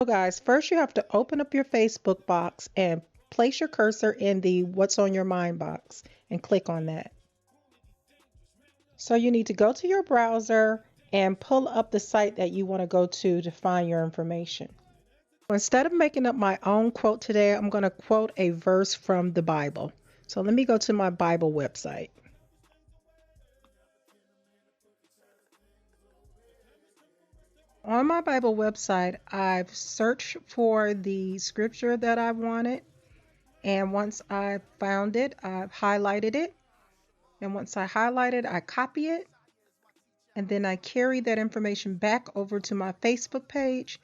So guys, first you have to open up your Facebook box and place your cursor in the What's on Your Mind box and click on that. So you need to go to your browser and pull up the site that you want to go to find your information. Instead of making up my own quote today, I'm going to quote a verse from the Bible. So let me go to my Bible website. On my Bible website, I've searched for the scripture that I wanted. And once I found it, I've highlighted it. And once I highlight it, I copy it. And then I carry that information back over to my Facebook page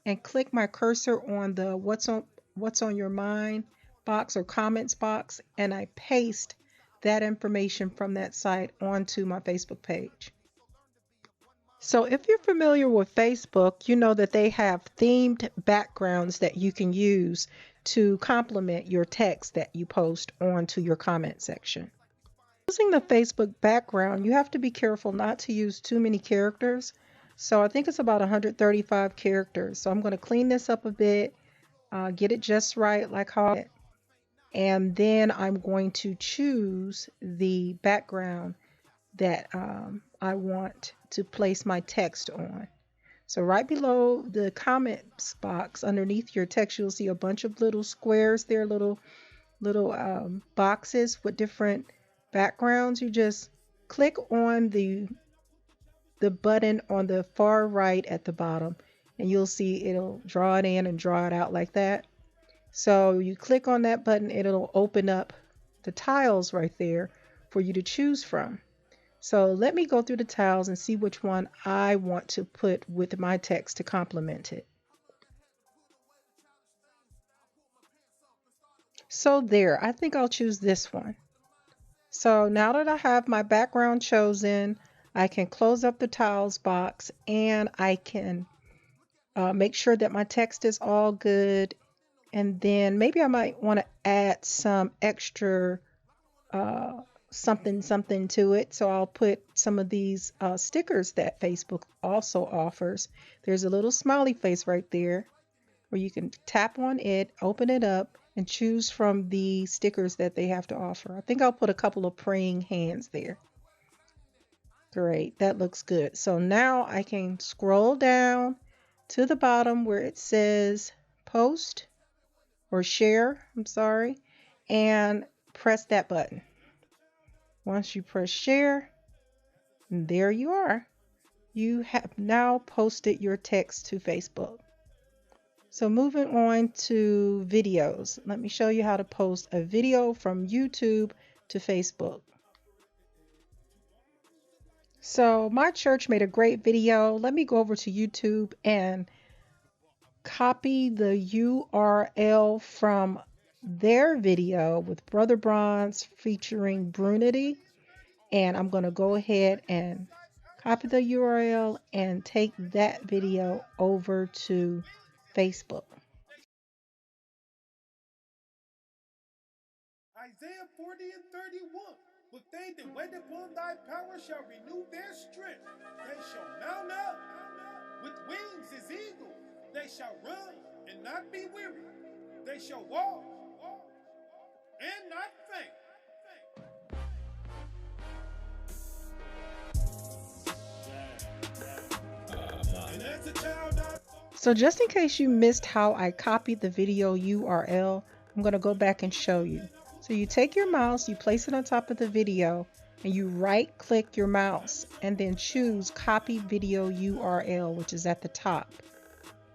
and click my cursor on the What's on Your Mind box or comments box, and I paste that information from that site onto my Facebook page. So if you're familiar with Facebook, you know that they have themed backgrounds that you can use to complement your text that you post onto your comment section. Using the Facebook background, you have to be careful not to use too many characters. So I think it's about 135 characters. So I'm going to clean this up a bit, get it just right like how and then I'm going to choose the background that I want to place my text on. So right below the comments box underneath your text, you'll see a bunch of little squares there, little boxes with different backgrounds. You just click on the button on the far right at the bottom, and you'll see it'll draw it in and draw it out like that. So you click on that button, it'll open up the tiles right there for you to choose from. So let me go through the tiles and see which one I want to put with my text to complement it. So there, I think I'll choose this one. So now that I have my background chosen, I can close up the tiles box and I can make sure that my text is all good. And then maybe I might want to add some extra something to it. So I'll put some of these stickers that Facebook also offers. There's a little smiley face right there where you can tap on it, open it up, and choose from the stickers that they have to offer. I think I'll put a couple of praying hands there. Great, that looks good. So now I can scroll down to the bottom where it says post or share, and press that button. Once you press share, there you are. You have now posted your text to Facebook. So moving on to videos. Let me show you how to post a video from YouTube to Facebook. So my church made a great video. Let me go over to YouTube and copy the URL from their video with Brother Bronze featuring Brunity, and I'm going to go ahead and copy the URL and take that video over to Facebook. Isaiah 40 and 31. But they that wait upon thy power shall renew their strength. They shall mount up with wings as eagles. They shall run and not be weary. They shall walk and not faint. So just in case you missed how I copied the video URL, I'm going to go back and show you. So you take your mouse, you place it on top of the video, and you right click your mouse and then choose copy video URL, which is at the top.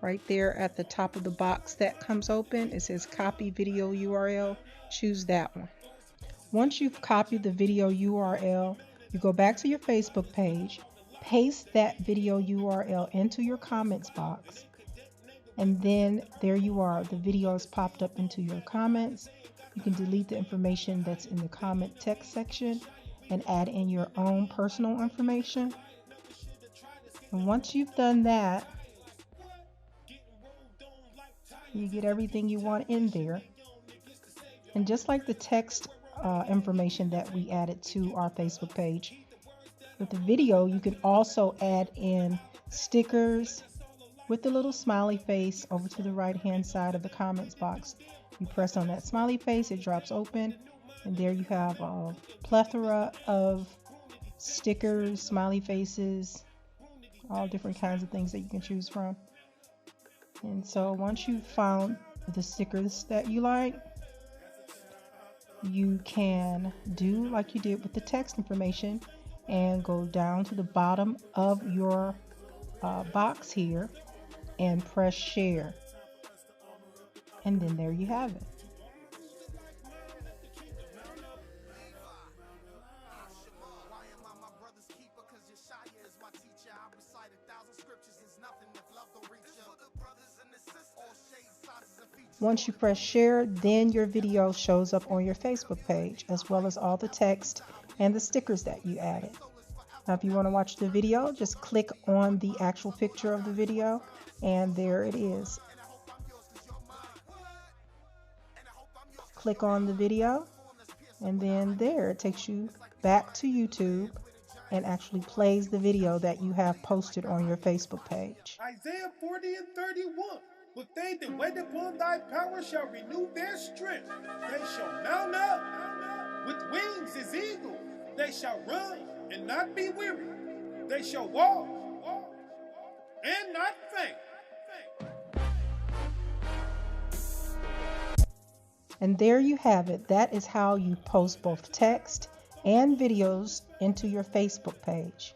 Right there at the top of the box that comes open, it says copy video URL. Choose that one. Once you've copied the video URL, you go back to your Facebook page, paste that video URL into your comments box, and then there you are. The video is popped up into your comments. You can delete the information that's in the comment text section and add in your own personal information. And once you've done that, you get everything you want in there. And just like the text information that we added to our Facebook page, with the video, you can also add in stickers, with the little smiley face over to the right hand side of the comments box. You press on that smiley face, it drops open, and there you have a plethora of stickers, smiley faces, all different kinds of things that you can choose from. And so once you've found the stickers that you like, you can do like you did with the text information and go down to the bottom of your box here and press share. And then there you have it. Once you press share, then your video shows up on your Facebook page, as well as all the text and the stickers that you added. Now, if you want to watch the video, just click on the actual picture of the video, and there it is. Click on the video, and then there it takes you back to YouTube and actually plays the video that you have posted on your Facebook page. Isaiah 40 and 31. But they that wait upon thy power shall renew their strength. They shall mount up with wings as eagles. They shall run and not be weary. They shall walk and not faint. And there you have it. That is how you post both text and videos into your Facebook page.